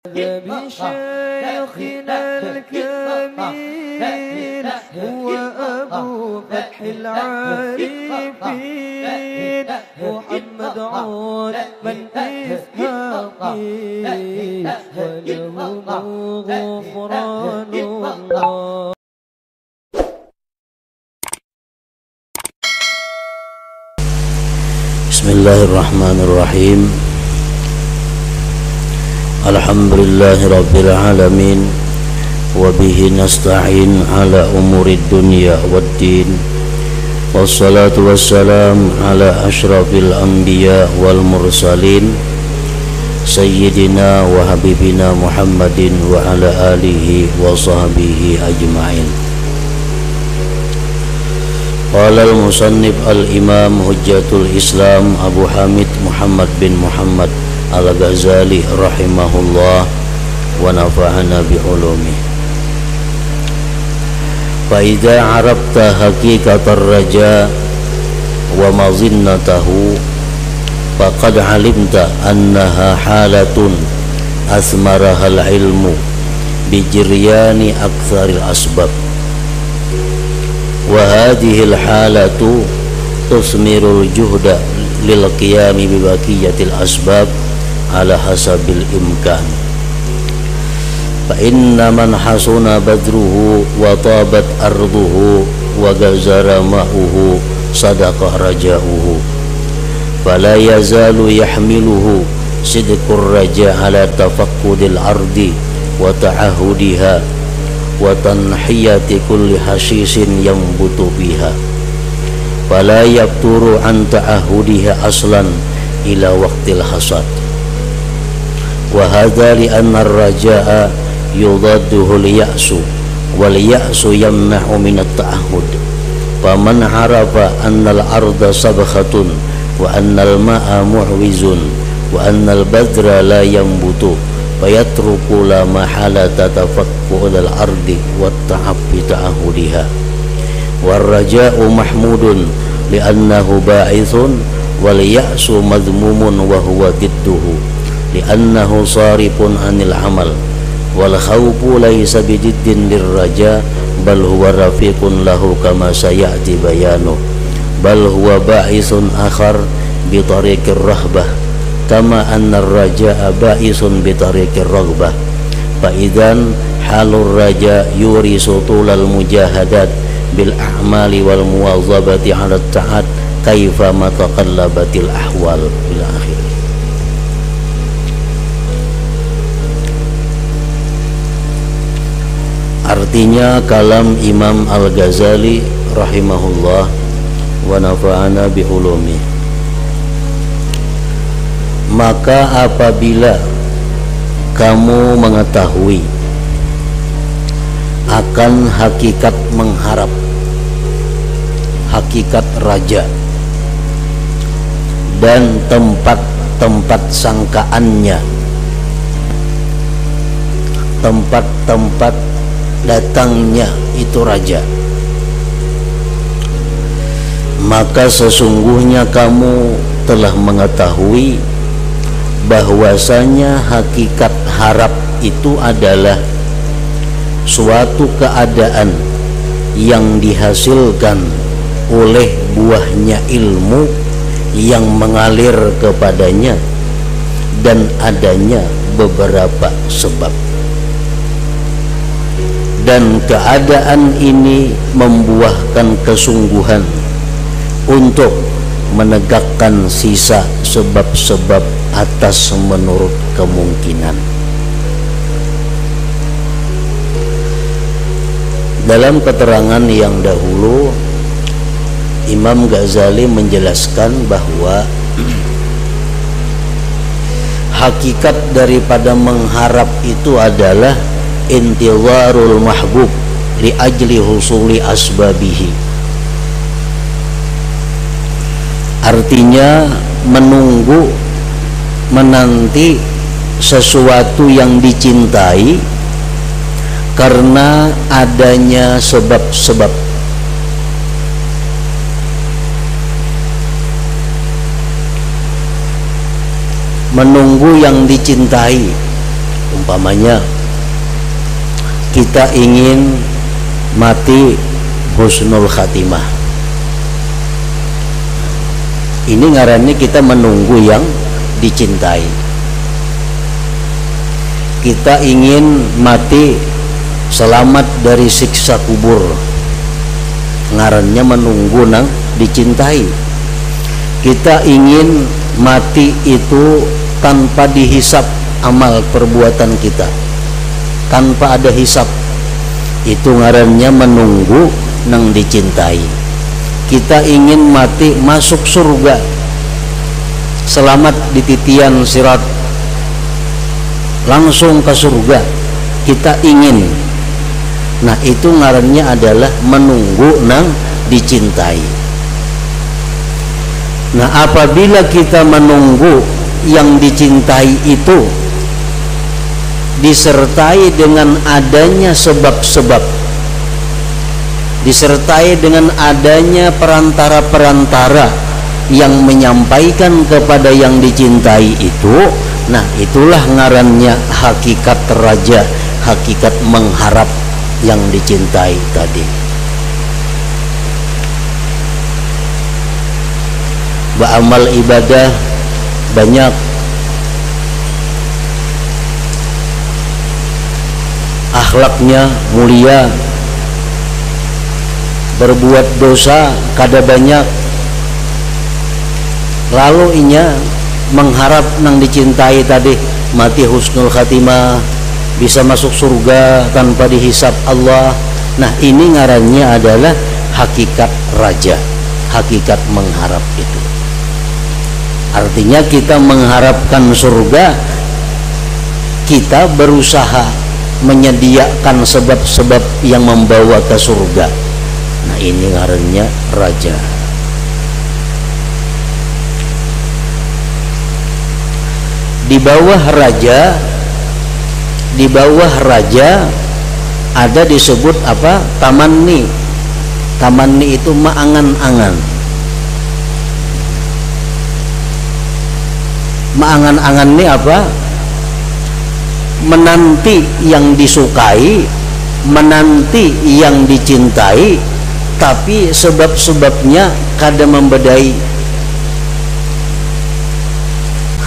بشيخنا الكمين هو أبو فتح العارفين محمد عثمان إسحاقي وله غفران الله. Bismillahirrahmanirrahim. Alhamdulillahi rabbil alamin wa bihi nasta'in ala umurid dunya waddin. Wassalatu wassalam ala asyrafil anbiya wal mursalin sayyidina wa habibina Muhammadin wa ala alihi wa sahbihi ajma'in. Qala al-musannif al-imam hujjatul islam Abu Hamid Muhammad bin Muhammad al-Ghazali rahimahullah wa nafa'ana bi ulumi. Fa idza arafta haqiqatar raja wa mazinnatahu faqad alimta annaha halatun asmaraha al-ilmu bi jiryani aktsaril asbab. Wa hadhihi al-halatu tusmirul juhda lil qiyami bi baqiyatil asbab ala hasabil imkan. Fa inna man hasuna badruhu wa tabat arduhu wa gazara ma'uhu sadaqa raja'uhu fala yazalu yahmiluhu sidqur raja' ala tafaqqudil ardi wa ta'ahudiha wa tanhiyati kulli hashisin yambutu biha fala yabturu an ta'ahudiha aslan ila waqtil hasad. Wa hadha li anna ar-raja'a yudadduhu al-ya'su wal ya'su yamna'u min at-ta'ahud. Faman 'arafa anna al-arda sabkhatun wa anna al-ma'a mu'wizun wa anna al-badra la yanbutu fayatruku la mahalata tafaqqud al-ardi wat ta'abbi ta'ahudiha. War-raja'u mahmudun li'annahu ba'ithun wal ya'su madhmumun wa huwa didduhu li'annahu sarifun 'anil 'amal wal khawfu laysa bididdin lirraja bal huwa rafiqun lahu kama sayati bayanu bal huwa ba'isun akhar bi tariqir rahbah kama anna ar-raja'a ba'isun bi tariqir raghbah. Fa idzan halur raja yurisu tulal mujahadat bil a'mali wal muwazabati 'ala at-ta'at kaifa ma taqallabatil ahwal ila akhir. Artinya kalam Imam Al-Ghazali rahimahullah wa nafa'ana bi ulumi. Maka apabila kamu mengetahui akan hakikat mengharap, hakikat raja dan tempat-tempat sangkaannya, tempat-tempat datangnya itu raja, maka sesungguhnya kamu telah mengetahui bahwasanya hakikat harap itu adalah suatu keadaan yang dihasilkan oleh buahnya ilmu yang mengalir kepadanya dan adanya beberapa sebab. Dan keadaan ini membuahkan kesungguhan untuk menegakkan sisa sebab-sebab atas menurut kemungkinan. Dalam keterangan yang dahulu, Imam Ghazali menjelaskan bahwa hakikat daripada mengharap itu adalah intizarul mahbub li ajli husuli asbabihi. Artinya menunggu, menanti sesuatu yang dicintai karena adanya sebab-sebab. menunggu yang dicintai Umpamanya kita ingin mati husnul khatimah, ini ngarannya kita menunggu yang dicintai. Kita ingin mati selamat dari siksa kubur, ngarannya menunggu nang dicintai. Kita ingin mati itu tanpa dihisap amal perbuatan kita, tanpa ada hisap, itu ngarannya menunggu nang dicintai. Kita ingin mati masuk surga, selamat di titian sirat, langsung ke surga, kita ingin. Nah itu ngarannya adalah menunggu nang dicintai. Nah apabila kita menunggu yang dicintai itu disertai dengan adanya sebab-sebab, disertai dengan adanya perantara-perantara yang menyampaikan kepada yang dicintai itu, nah itulah ngarannya hakikat raja, hakikat mengharap yang dicintai tadi. Beramal ibadah banyak, akhlaknya mulia, berbuat dosa kada banyak, lalu inya mengharap nang dicintai tadi, mati husnul khatimah, bisa masuk surga tanpa dihisap Allah. Nah ini ngarannya adalah hakikat raja, hakikat mengharap itu. Artinya kita mengharapkan surga, kita berusaha menyediakan sebab-sebab yang membawa ke surga. Nah ini ngarannya raja. Di bawah raja ada disebut apa? Tamanni. Tamanni itu maangan-angan. Maangan-angan ini apa? Menanti yang disukai, menanti yang dicintai, tapi sebab-sebabnya kada membedai.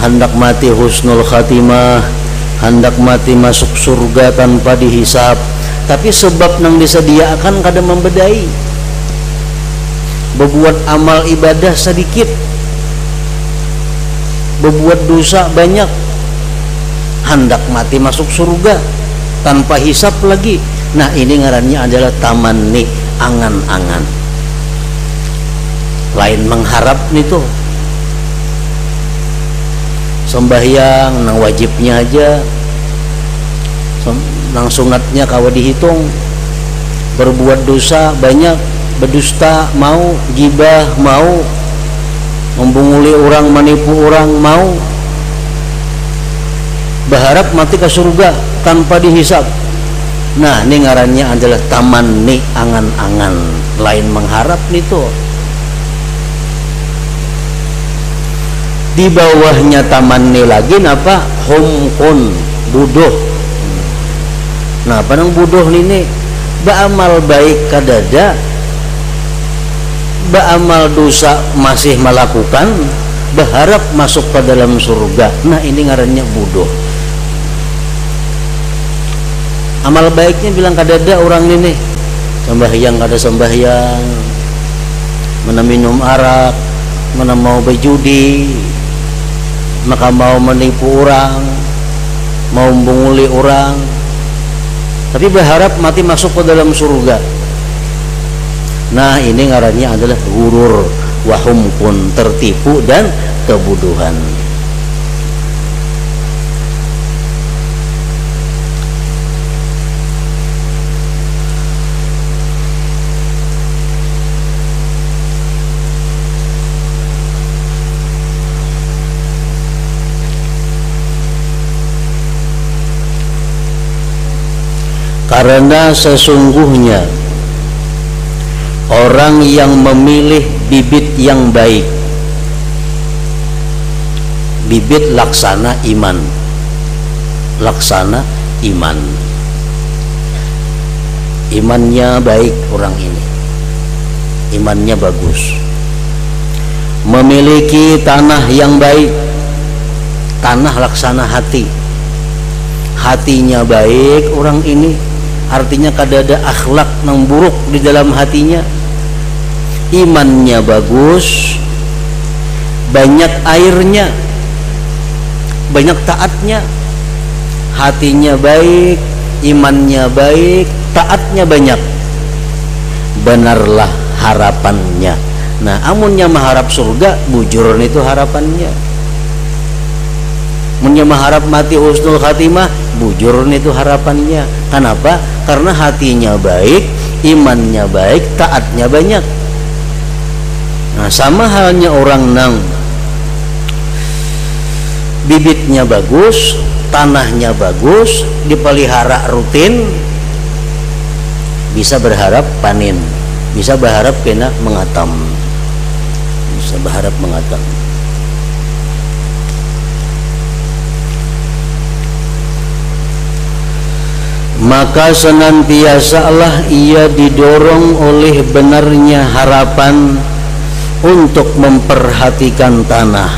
Hendak mati husnul khatimah, hendak mati masuk surga tanpa dihisap, tapi sebab yang disediakan kada membedai. Berbuat amal ibadah sedikit, berbuat dosa banyak, hendak mati masuk surga tanpa hisap lagi. Nah ini ngarannya adalah tamanni, angan-angan, lain mengharap nih tuh. Sembahyang nang wajibnya aja, nang sunatnya kawa dihitung. Berbuat dosa banyak, berdusta mau, gibah mau, membunguli orang, menipu orang mau, berharap mati ke surga tanpa dihisap. Nah ini ngarannya adalah tamanni, angan-angan, lain mengharap nih tuh. Di bawahnya tamanni lagi napa? Humkun, budoh. Nah apa nang budoh ini? Beramal baik kadada, beramal dosa masih melakukan, berharap masuk ke dalam surga. Nah ini ngarannya budoh. Amal baiknya bilang kadada orang ini, sembahyang kada sembahyang, mana minum arak, mana mau berjudi, maka mau menipu orang, mau membunguli orang, tapi berharap mati masuk ke dalam surga. Nah ini ngarannya adalah gurur, wahumkun, tertipu dan kebodohan. Karena sesungguhnya orang yang memilih bibit yang baik, bibit laksana iman, laksana iman. Imannya baik orang ini, imannya bagus, memiliki tanah yang baik, tanah laksana hati, hatinya baik orang ini, artinya kada ada akhlak yang buruk di dalam hatinya, imannya bagus, banyak airnya, banyak taatnya, hatinya baik, imannya baik, taatnya banyak, benarlah harapannya. Nah, amunnya mengharap surga, bujur itu harapannya. Amunnya mengharap mati husnul khatimah, bujur itu harapannya. Kenapa? Karena hatinya baik, imannya baik, taatnya banyak. Nah, sama halnya orang nang bibitnya bagus, tanahnya bagus, dipelihara rutin, bisa berharap panen, bisa berharap kena mengatam, bisa berharap mengatam. Maka senantiasalah ia didorong oleh benarnya harapan untuk memperhatikan tanah,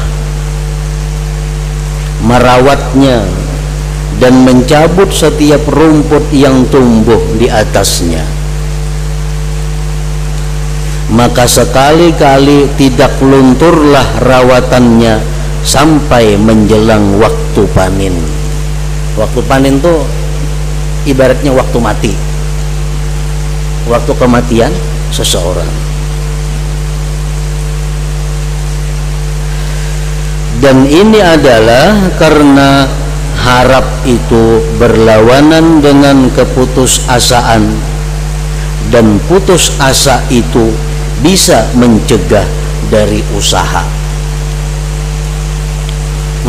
merawatnya, dan mencabut setiap rumput yang tumbuh di atasnya. Maka sekali-kali tidak lunturlah rawatannya sampai menjelang waktu panen. Waktu panen itu ibaratnya waktu mati, waktu kematian seseorang. Dan ini adalah karena harap itu berlawanan dengan keputusasaan, dan putus asa itu bisa mencegah dari usaha.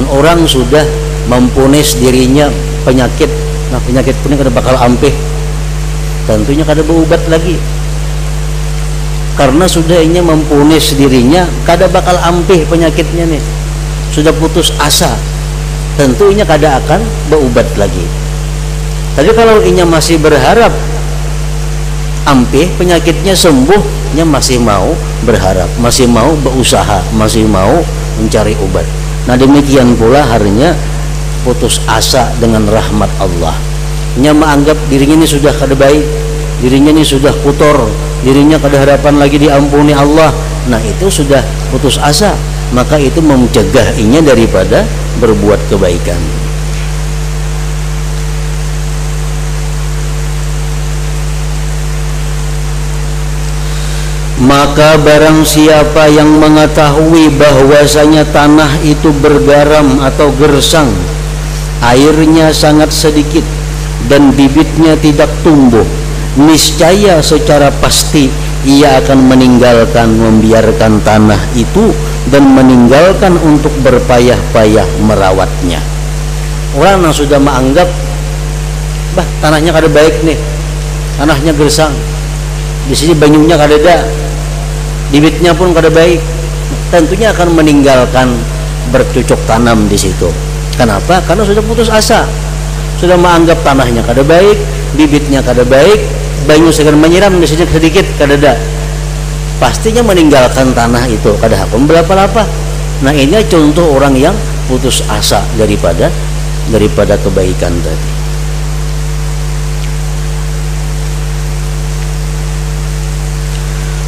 Orang sudah mempunis dirinya penyakit, nah penyakit ini kada bakal ampih, tentunya kada berobat lagi, karena sudah ini mempunis dirinya kada bakal ampih penyakitnya nih, sudah putus asa, tentunya kada akan berobat lagi. Tapi kalau inya masih berharap ampih penyakitnya sembuh, nya masih mau berharap, masih mau berusaha, masih mau mencari obat. Nah, demikian pula harinya putus asa dengan rahmat Allah. Nya menganggap dirinya ini sudah kada baik, dirinya ini sudah kotor, dirinya kada harapan lagi diampuni Allah. Nah, itu sudah putus asa, maka itu mencegah inya daripada berbuat kebaikan. Maka barang siapa yang mengetahui bahwasanya tanah itu bergaram atau gersang, airnya sangat sedikit dan bibitnya tidak tumbuh, niscaya secara pasti ia akan meninggalkan, membiarkan tanah itu dan meninggalkan untuk berpayah-payah merawatnya. Orang yang sudah menganggap, bah tanahnya kada baik nih, tanahnya gersang, di sini banyunya kada ada, bibitnya pun kada baik, tentunya akan meninggalkan bercocok tanam di situ. Kenapa? Karena sudah putus asa, sudah menganggap tanahnya kada baik, bibitnya kada baik, banyu segar menyiram di sini sedikit kada ada, pastinya meninggalkan tanah itu, kada hakun berapa-apa. Nah, ini contoh orang yang putus asa daripada kebaikan tadi.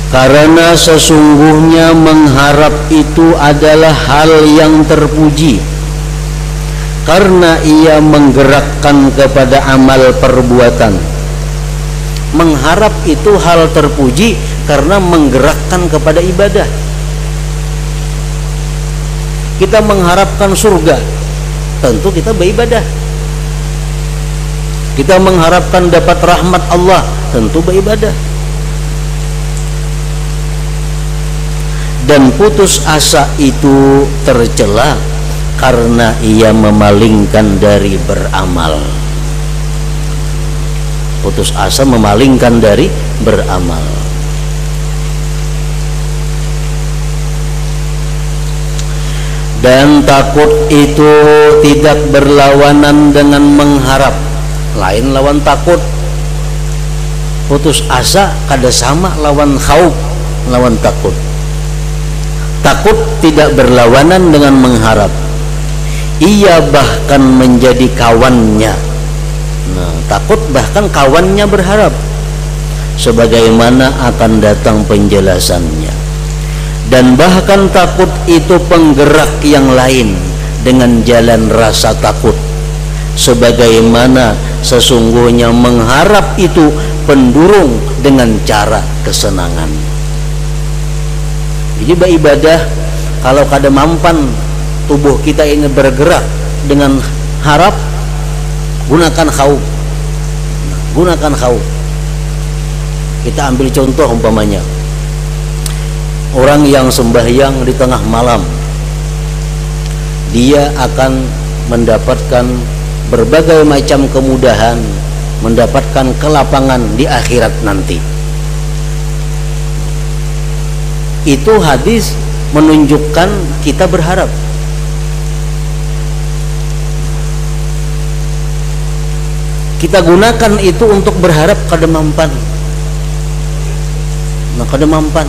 Karena sesungguhnya mengharap itu adalah hal yang terpuji, karena ia menggerakkan kepada amal perbuatan. Mengharap itu hal terpuji karena menggerakkan kepada ibadah. Kita mengharapkan surga, tentu kita beribadah. Kita mengharapkan dapat rahmat Allah, tentu beribadah. Dan putus asa itu tercela karena ia memalingkan dari beramal. Putus asa memalingkan dari beramal. Dan takut itu tidak berlawanan dengan mengharap. Lain lawan takut. Putus asa kada sama lawan khauf, lawan takut. Takut tidak berlawanan dengan mengharap. Ia bahkan menjadi kawannya. Nah, takut bahkan kawannya berharap. Sebagaimana akan datang penjelasannya. Dan bahkan takut itu penggerak yang lain dengan jalan rasa takut. Sebagaimana sesungguhnya mengharap itu pendurung dengan cara kesenangan. Jadi beribadah kalau kada mampan tubuh kita ini bergerak dengan harap, gunakan khauf. Gunakan khauf. Kita ambil contoh umpamanya. Orang yang sembahyang di tengah malam, dia akan mendapatkan berbagai macam kemudahan, mendapatkan kelapangan di akhirat nanti. Itu hadis menunjukkan kita berharap. Kita gunakan itu untuk berharap kada mampan. Nah, kada mampan.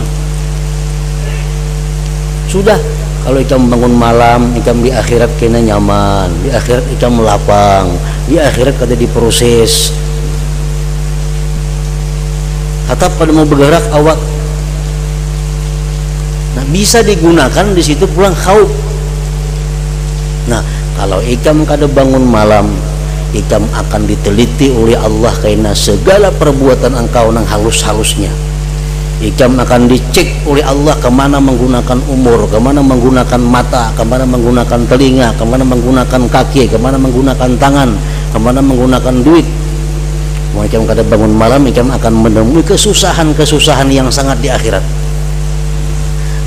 Sudah, kalau ikam bangun malam, ikam di akhirat kena nyaman, di akhirat ikam melapang, di akhirat kada diproses. Hatap kada mau bergerak awak. Nah, bisa digunakan di situ pulang khauf. Nah, kalau ikam kada bangun malam, ikam akan diteliti oleh Allah karena segala perbuatan engkau nang halus-halusnya. Ikam akan dicek oleh Allah kemana menggunakan umur, kemana menggunakan mata, kemana menggunakan telinga, kemana menggunakan kaki, kemana menggunakan tangan, kemana menggunakan duit. Ikam kada bangun malam, ikam akan menemui kesusahan-kesusahan yang sangat di akhirat.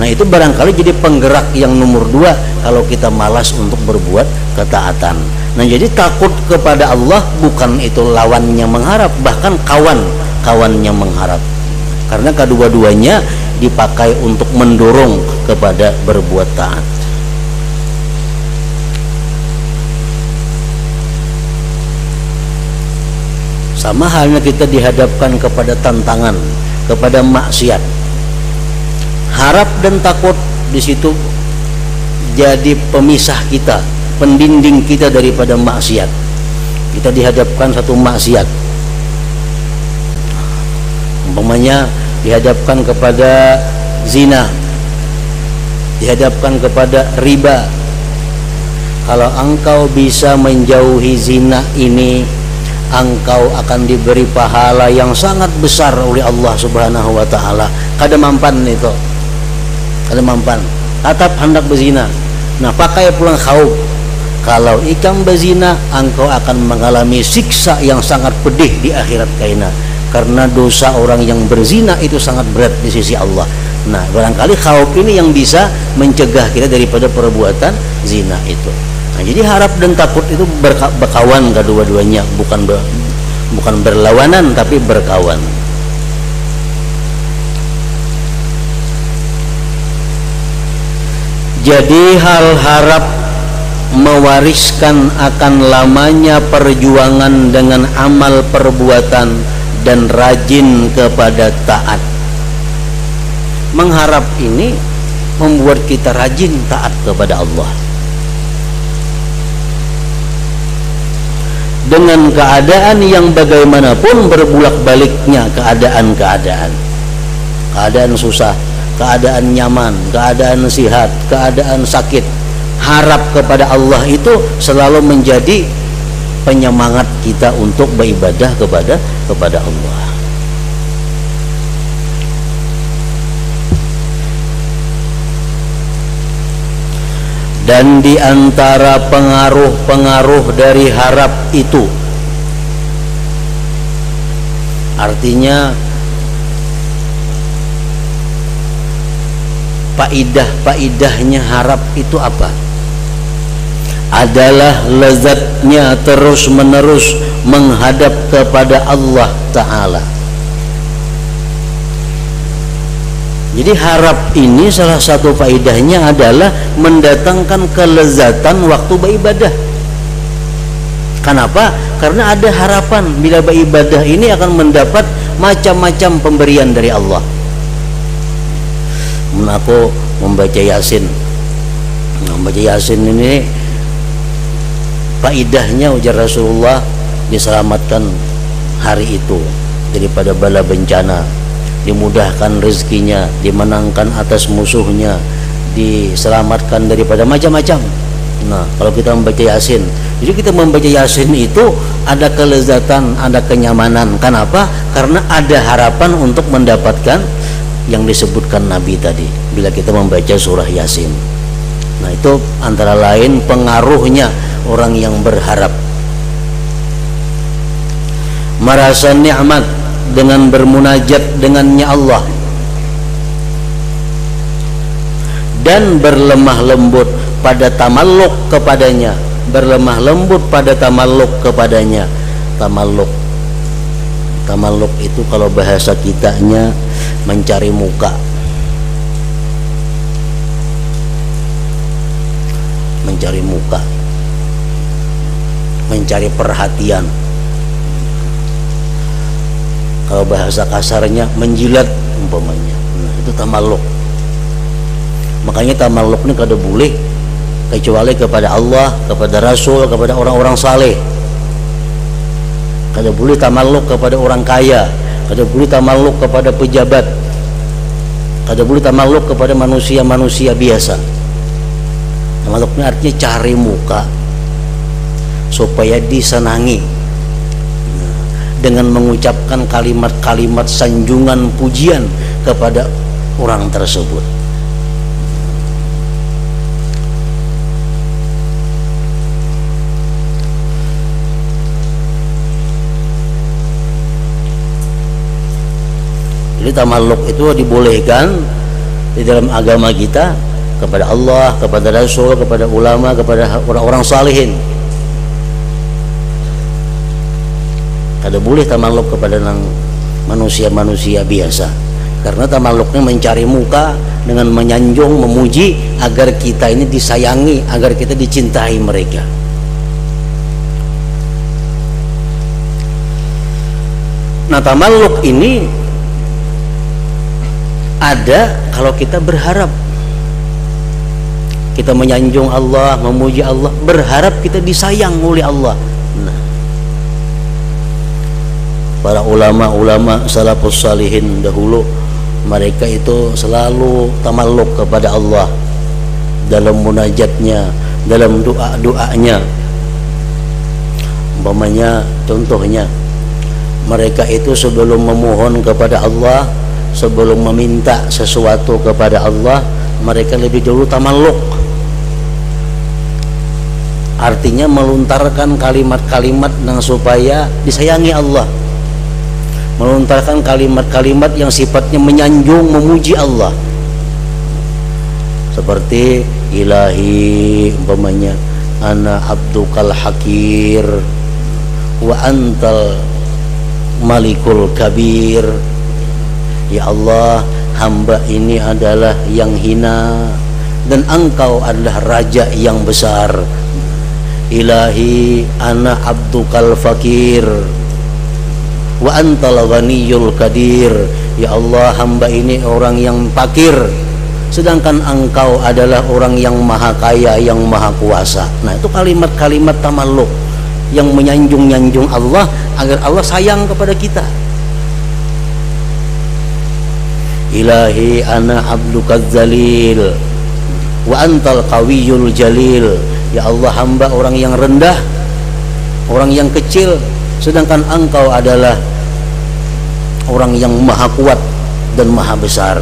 Nah, itu barangkali jadi penggerak yang nomor 2 kalau kita malas untuk berbuat ketaatan. Nah, jadi takut kepada Allah bukan itu lawannya mengharap, bahkan kawannya mengharap. Karena kedua-duanya dipakai untuk mendorong kepada berbuat taat. Sama halnya kita dihadapkan kepada tantangan, kepada maksiat. Harap dan takut di situ jadi pemisah kita, pendinding kita daripada maksiat. Kita dihadapkan satu maksiat, umpamanya dihadapkan kepada zina, dihadapkan kepada riba. Kalau engkau bisa menjauhi zina ini, engkau akan diberi pahala yang sangat besar oleh Allah Subhanahu wa taala. Kada mampan itu. Kada mampan. Tetap hendak berzina. Nah, pakai pulang khauf. Kalau ikam berzina, engkau akan mengalami siksa yang sangat pedih di akhirat kaina. Karena dosa orang yang berzina itu sangat berat di sisi Allah. Nah, barangkali khauf ini yang bisa mencegah kita daripada perbuatan zina itu. Nah, jadi harap dan takut itu berkawan kedua-duanya, bukan berlawanan tapi berkawan. Jadi hal harap mewariskan akan lamanya perjuangan dengan amal perbuatan dan rajin kepada taat. Mengharap ini membuat kita rajin taat kepada Allah. Dengan keadaan yang bagaimanapun berbulak baliknya keadaan-keadaan. Keadaan susah, keadaan nyaman, keadaan sehat, keadaan sakit. Harap kepada Allah itu selalu menjadi penyemangat kita untuk beribadah kepada Allah. Dan di antara pengaruh-pengaruh dari harap itu, artinya faidah-faidahnya harap itu apa? Adalah lezatnya terus-menerus menghadap kepada Allah Ta'ala. Jadi harap ini salah satu faedahnya adalah mendatangkan kelezatan waktu beribadah. Kenapa? Karena ada harapan bila beribadah ini akan mendapat macam-macam pemberian dari Allah. Aku membaca Yasin. Membaca Yasin ini faedahnya, ujar Rasulullah, diselamatkan hari itu daripada bala bencana, dimudahkan rezekinya, dimenangkan atas musuhnya, diselamatkan daripada macam-macam. Nah, kalau kita membaca Yasin, jadi kita membaca Yasin itu ada kelezatan, ada kenyamanan. Kenapa? Karena ada harapan untuk mendapatkan yang disebutkan Nabi tadi bila kita membaca surah Yasin. Nah, itu antara lain pengaruhnya orang yang berharap. Merasa nikmat dengan bermunajat dengannya Allah dan berlemah lembut pada tamalluk kepadanya, berlemah lembut pada tamalluk kepadanya. Tamalluk itu kalau bahasa kitanya mencari muka, mencari perhatian. Kalau bahasa kasarnya menjilat umpamanya. Nah, itu tamalluk. Makanya tamalluk ini kada boleh kecuali kepada Allah, kepada Rasul, kepada orang-orang saleh. Kada boleh tamalluk kepada orang kaya, kada boleh tamalluk kepada pejabat, kada boleh tamalluk kepada manusia-manusia biasa. Tamalluk ini artinya cari muka supaya disenangi dengan mengucapkan kalimat-kalimat sanjungan pujian kepada orang tersebut. Jadi tamalluk itu dibolehkan di dalam agama kita kepada Allah, kepada Rasul, kepada ulama, kepada orang-orang salihin. Kada boleh tamalluk kepada manusia-manusia biasa, karena tamalluknya mencari muka dengan menyanjung, memuji agar kita ini disayangi, agar kita dicintai mereka. Nah, tamalluk ini ada kalau kita berharap, kita menyanjung Allah, memuji Allah, berharap kita disayang oleh Allah. Nah, para ulama-ulama salafus salihin dahulu, mereka itu selalu tamalluk kepada Allah dalam munajatnya, dalam doa-doanya. Umpamanya, contohnya, mereka itu sebelum memohon kepada Allah, sebelum meminta sesuatu kepada Allah, mereka lebih dulu tamalluk. Artinya melontarkan kalimat-kalimat yang supaya disayangi Allah, melontarkan kalimat-kalimat yang sifatnya menyanjung, memuji Allah, seperti ilahi, umpamanya, ana abdukal hakir wa antal malikul kabir. Ya Allah, hamba ini adalah yang hina dan engkau adalah raja yang besar. Ilahi ana abdukal fakir wa antal ghaniyul qadir. Ya Allah, hamba ini orang yang fakir, sedangkan engkau adalah orang yang maha kaya, yang maha kuasa. Nah, itu kalimat-kalimat tamalluk yang menyanjung-nyanjung Allah agar Allah sayang kepada kita. Ilahi ana abdukaz zalil wa antal qawiyul jalil. Ya Allah, hamba orang yang rendah, orang yang kecil, sedangkan engkau adalah orang yang maha kuat dan maha besar.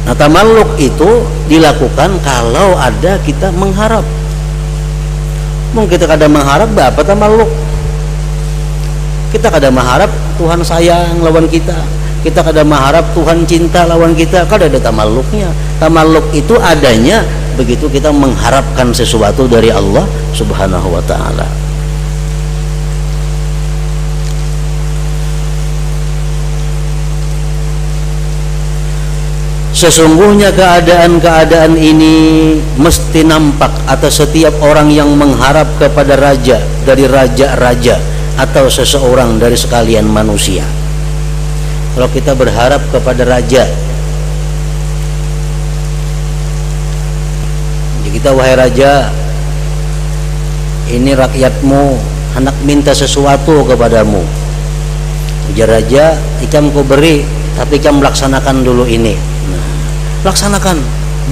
Nah, tamalluk itu dilakukan kalau ada kita mengharap. Mungkin kita kada mengharap apa tamalluk. Kita kada mengharap Tuhan sayang lawan kita, kita kada mengharap Tuhan cinta lawan kita, kada ada tamalluknya. Tamalluk itu adanya begitu kita mengharapkan sesuatu dari Allah Subhanahu wa ta'ala. Sesungguhnya keadaan-keadaan ini mesti nampak atas setiap orang yang mengharap kepada raja dari raja-raja atau seseorang dari sekalian manusia. Kalau kita berharap kepada raja, ya kita, wahai raja, ini rakyatmu hendak minta sesuatu kepadamu. Ujar raja, ikam ku beri, tapi ikam melaksanakan dulu ini. Laksanakan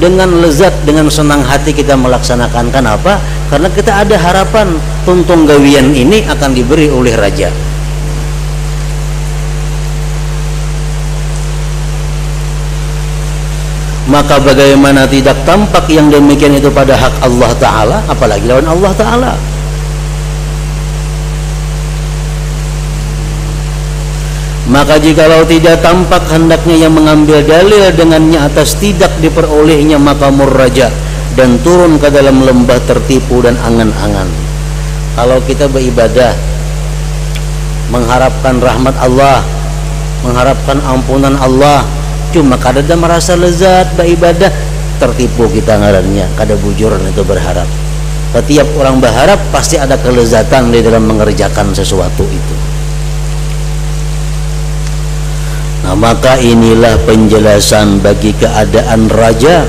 dengan lezat, dengan senang hati kita melaksanakan. Kenapa? Karena kita ada harapan tuntung gawian ini akan diberi oleh raja. Maka bagaimana tidak tampak yang demikian itu pada hak Allah Ta'ala, apalagi lawan Allah Ta'ala. Maka jikalau tidak tampak hendaknya yang mengambil dalil dengannya atas tidak diperolehnya makamur raja dan turun ke dalam lembah tertipu dan angan-angan. Kalau kita beribadah mengharapkan rahmat Allah, mengharapkan ampunan Allah, cuma kada merasa lezat beribadah, tertipu kita ngarannya, kada bujuran itu berharap. Setiap orang berharap pasti ada kelezatan di dalam mengerjakan sesuatu itu. Nah, maka inilah penjelasan bagi keadaan raja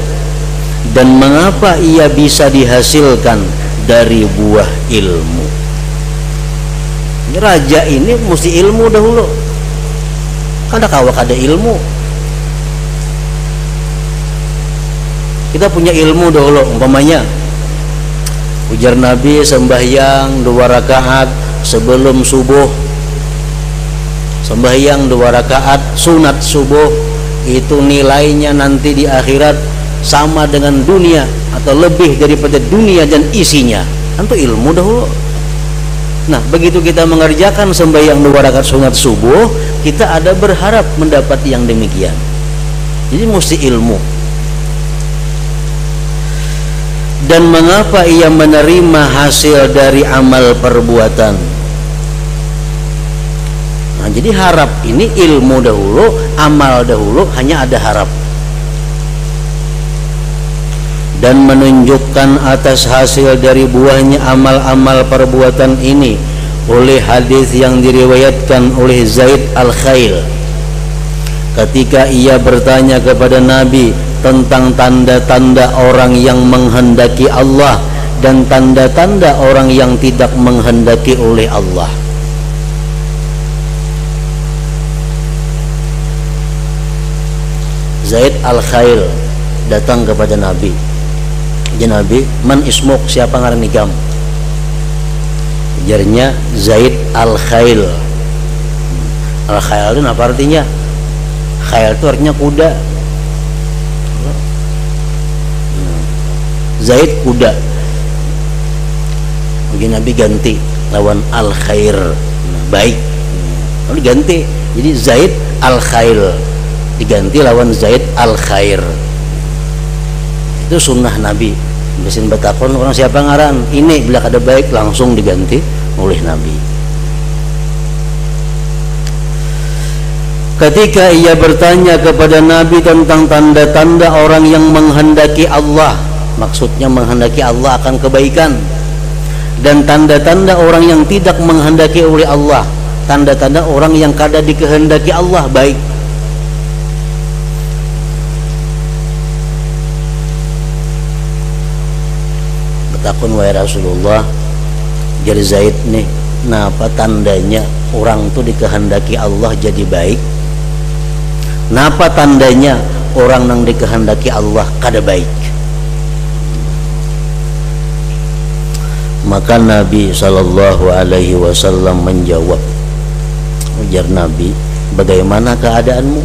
dan mengapa ia bisa dihasilkan dari buah ilmu. Raja ini mesti ilmu dahulu. Kada kawak ada ilmu. Kita punya ilmu dahulu, umpamanya ujar Nabi sembahyang 2 rakaat sebelum subuh. Sembahyang 2 rakaat sunat subuh itu nilainya nanti di akhirat sama dengan dunia atau lebih daripada dunia dan isinya. Itu ilmu dahulu. Nah, begitu kita mengerjakan sembahyang 2 rakaat sunat subuh, kita ada berharap mendapat yang demikian. Jadi mesti ilmu. Dan mengapa ia menerima hasil dari amal perbuatan? Nah, jadi harap ini ilmu dahulu, amal dahulu, hanya ada harap. Dan menunjukkan atas hasil dari buahnya amal-amal perbuatan ini oleh hadis yang diriwayatkan oleh Zaid Al-Khail ketika ia bertanya kepada Nabi tentang tanda-tanda orang yang menghendaki Allah dan tanda-tanda orang yang tidak menghendaki oleh Allah. Zaid Al-Khail datang kepada Nabi. Ya Nabi, man ismuk, siapa ngaran ikam? Ujarnya Zaid Al-Khail. Al-Khail itu apa artinya? Khail itu artinya kuda. Zaid kuda. Mungkin Nabi ganti lawan Al-Khair, baik. Lalu ganti, jadi Zaid Al-Khail diganti lawan Zaid Al-Khair. Itu sunnah Nabi. Mesin batakon orang siapa ngaran ini, bila ada baik langsung diganti oleh Nabi. Ketika ia bertanya kepada Nabi tentang tanda-tanda orang yang menghendaki Allah, maksudnya menghendaki Allah akan kebaikan, dan tanda-tanda orang yang tidak menghendaki oleh Allah, tanda-tanda orang yang kada dikehendaki Allah baik. Takun wahai Rasulullah, jadi Zaid nih, napa tandanya orang tuh dikehendaki Allah jadi baik? Napa tandanya orang yang dikehendaki Allah kada baik? Maka Nabi SAW menjawab, ujar Nabi, bagaimana keadaanmu?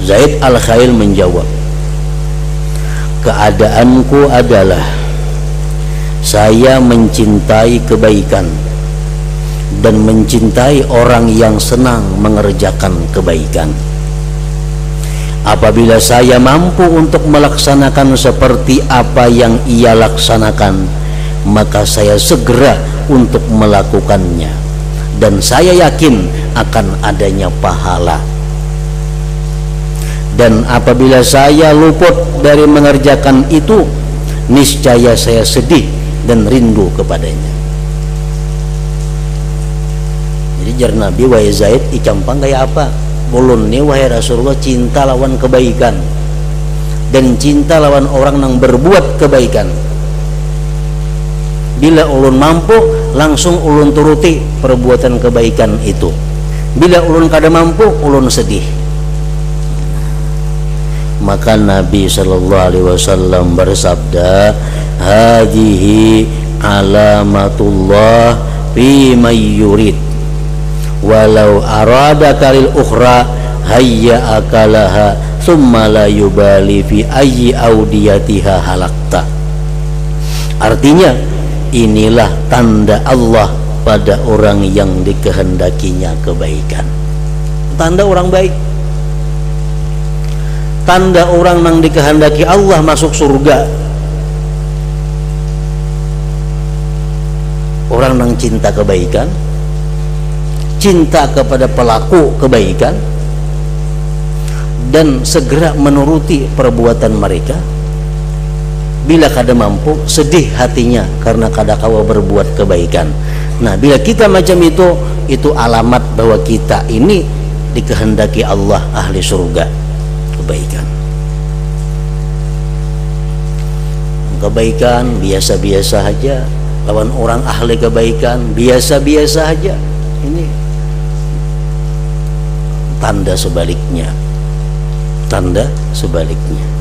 Zaid Al-Khail menjawab, keadaanku adalah saya mencintai kebaikan dan mencintai orang yang senang mengerjakan kebaikan. Apabila saya mampu untuk melaksanakan seperti apa yang ia laksanakan, maka saya segera untuk melakukannya dan saya yakin akan adanya pahala. Dan apabila saya luput dari mengerjakan itu, niscaya saya sedih dan rindu kepadanya. Jadi jar Nabi, wahai Zaid, icampang kayak apa? Ulun nih wahai Rasulullah cinta lawan kebaikan dan cinta lawan orang yang berbuat kebaikan. Bila ulun mampu, langsung ulun turuti perbuatan kebaikan itu. Bila ulun kada mampu, ulun sedih. Maka Nabi sallallahu alaihi wasallam bersabda, hadhihi alamatullah fi may yurid walau arada kalil ukhra hayya akalaha thumma la yubali fi ayyi audiyatiha halakta. Artinya, inilah tanda Allah pada orang yang dikehendakinya kebaikan. Tanda orang baik, tanda orang yang dikehendaki Allah masuk surga. Orang yang cinta kebaikan, cinta kepada pelaku kebaikan, dan segera menuruti perbuatan mereka. Bila kada mampu, sedih hatinya karena kada kawa berbuat kebaikan. Nah, bila kita macam itu alamat bahwa kita ini dikehendaki Allah ahli surga kebaikan. Kebaikan biasa-biasa saja, lawan orang ahli kebaikan biasa-biasa saja. Ini tanda sebaliknya, tanda sebaliknya.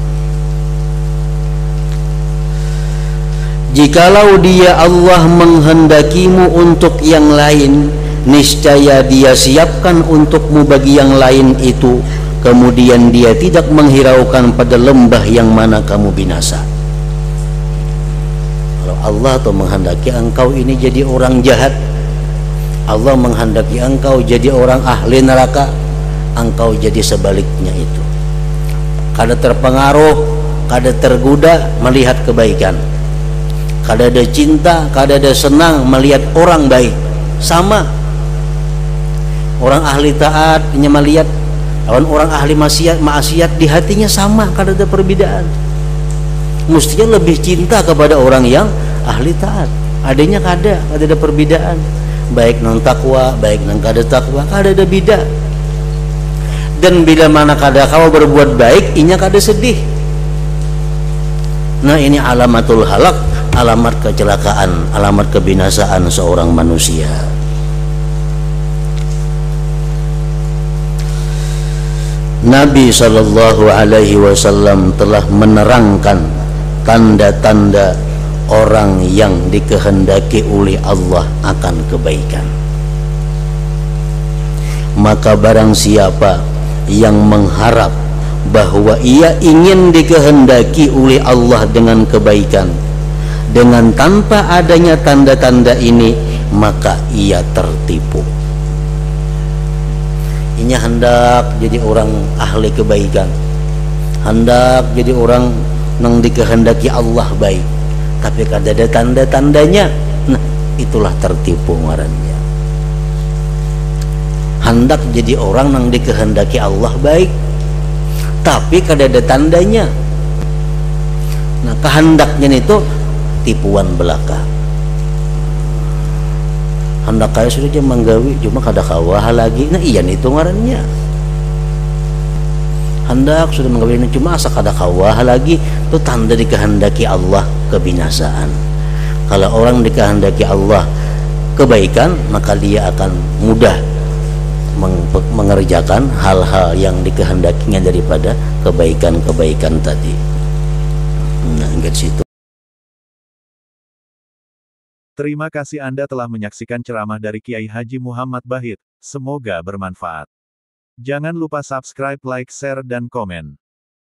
Jikalau dia Allah menghendakimu untuk yang lain, niscaya dia siapkan untukmu bagi yang lain itu, kemudian dia tidak menghiraukan pada lembah yang mana kamu binasa. Kalau Allah tuh menghendaki engkau ini jadi orang jahat, Allah menghendaki engkau jadi orang ahli neraka, engkau jadi sebaliknya itu. Kada terpengaruh, kada tergoda melihat kebaikan, kada ada cinta, kada ada senang melihat orang baik. Sama orang ahli taat hanya melihat lawan orang ahli maksiat di hatinya sama, kada ada perbedaan. Mestinya lebih cinta kepada orang yang ahli taat. Adanya kada ada perbedaan. Baik non takwa, baik non kada takwa, kada ada beda. Dan bila mana kada kau berbuat baik, inya kada sedih. Nah, ini alamatul halak, alamat kecelakaan, alamat kebinasaan seorang manusia. Nabi sallallahu alaihi wasallam telah menerangkan tanda-tanda orang yang dikehendaki oleh Allah akan kebaikan. Maka barang siapa yang mengharap bahwa ia ingin dikehendaki oleh Allah dengan kebaikan, dengan tanpa adanya tanda-tanda ini, maka ia tertipu. Inya hendak jadi orang ahli kebaikan, hendak jadi orang yang dikehendaki Allah baik, tapi kada ada tanda-tandanya. Nah, itulah tertipu ngarannya. Hendak jadi orang yang dikehendaki Allah baik, tapi kada ada tandanya. Nah, kehendaknya itu tipuan belaka. Hendak kaya sudah dia menggawi, cuma kada kawah lagi. Nah, iyan itu ngarannya. Hendak sudah menggawi, cuma asa kada kawah lagi, itu tanda dikehendaki Allah kebinasaan. Kalau orang dikehendaki Allah kebaikan, maka dia akan mudah mengerjakan hal-hal yang dikehendakinya daripada kebaikan-kebaikan tadi. Nah, ingat situ. Terima kasih Anda telah menyaksikan ceramah dari Kiai Haji Muhammad Bahit. Semoga bermanfaat. Jangan lupa subscribe, like, share, dan komen.